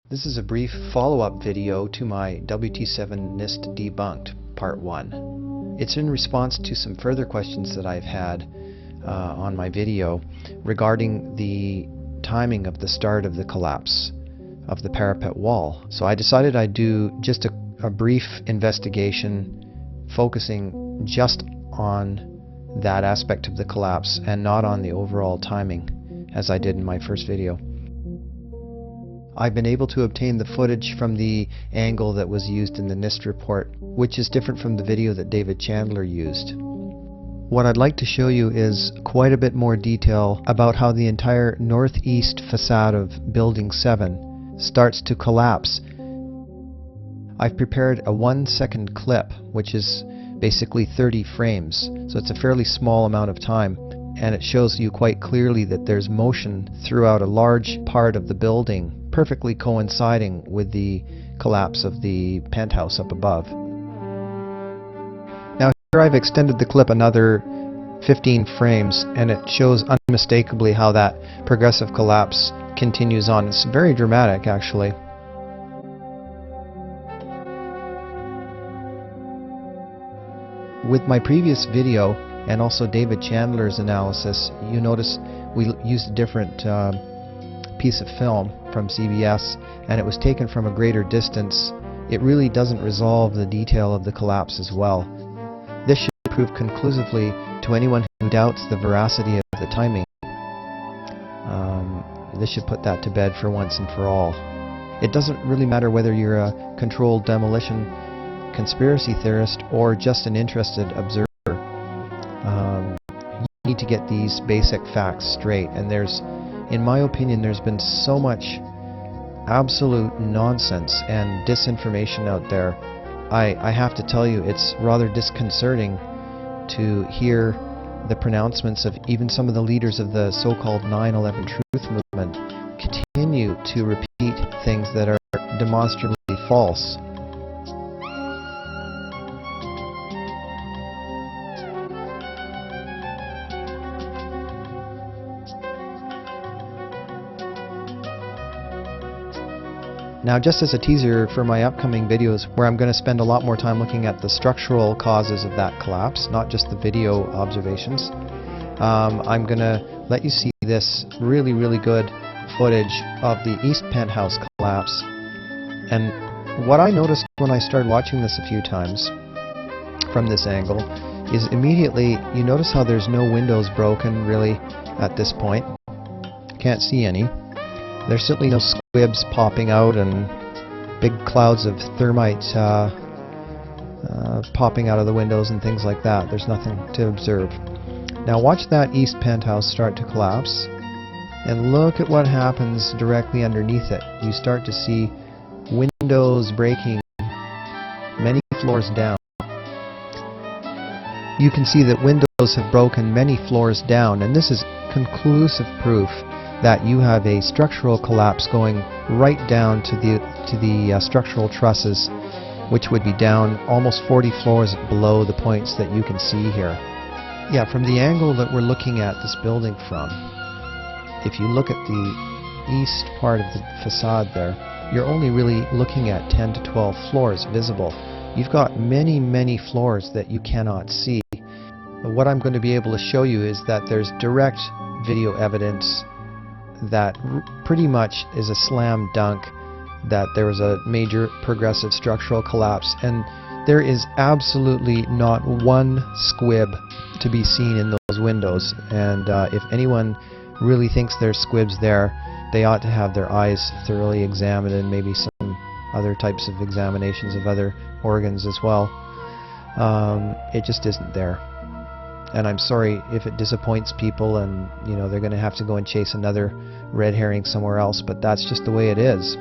This is a brief follow-up video to my WT7 NIST Debunked Part 1. It's in response to some further questions that I've had on my video regarding the timing of the start of the collapse of the parapet wall. So I decided I'd do just a brief investigation focusing just on that aspect of the collapse and not on the overall timing as I did in my first video. I've been able to obtain the footage from the angle that was used in the NIST report, which is different from the video that David Chandler used. What I'd like to show you is quite a bit more detail about how the entire northeast facade of Building 7 starts to collapse. I've prepared a 1-second clip, which is basically 30 frames, so it's a fairly small amount of time, and it shows you quite clearly that there's motion throughout a large part of the building, perfectly coinciding with the collapse of the penthouse up above. Now here I've extended the clip another 15 frames, and it shows unmistakably how that progressive collapse continues on. It's very dramatic, actually. With my previous video and also David Chandler's analysis, you notice we used a different piece of film from CBS, and it was taken from a greater distance. It really doesn't resolve the detail of the collapse as well. This should prove conclusively to anyone who doubts the veracity of the timing. This should put that to bed for once and for all. It doesn't really matter whether you're a controlled demolition conspiracy theorist or just an interested observer. You need to get these basic facts straight, and in my opinion, there's been so much absolute nonsense and disinformation out there. I have to tell you, it's rather disconcerting to hear the pronouncements of even some of the leaders of the so-called 9/11 truth movement continue to repeat things that are demonstrably false. Now, just as a teaser for my upcoming videos, where I'm going to spend a lot more time looking at the structural causes of that collapse, not just the video observations, I'm going to let you see this really good footage of the east penthouse collapse. And what I noticed when I started watching this a few times from this angle is immediately you notice how there's no windows broken really at this point. Can't see any. There's certainly no squibs popping out and big clouds of thermite popping out of the windows and things like that. There's nothing to observe. Now watch that east penthouse start to collapse, and look at what happens directly underneath it. You start to see windows breaking many floors down. You can see that windows have broken many floors down, and this is conclusive proof that you have a structural collapse going right down to the structural trusses, which would be down almost 40 floors below the points that you can see here. Yeah, from the angle that we're looking at this building from, if you look at the east part of the facade there, you're only really looking at 10 to 12 floors visible. You've got many floors that you cannot see. But what I'm going to be able to show you is that there's direct video evidence that pretty much is a slam dunk that there was a major progressive structural collapse, and there is absolutely not one squib to be seen in those windows. And if anyone really thinks there's squibs there, they ought to have their eyes thoroughly examined, and maybe some other types of examinations of other organs as well. It just isn't there. And I'm sorry if it disappoints people, and they're going to have to go and chase another red herring somewhere else, but that's just the way it is.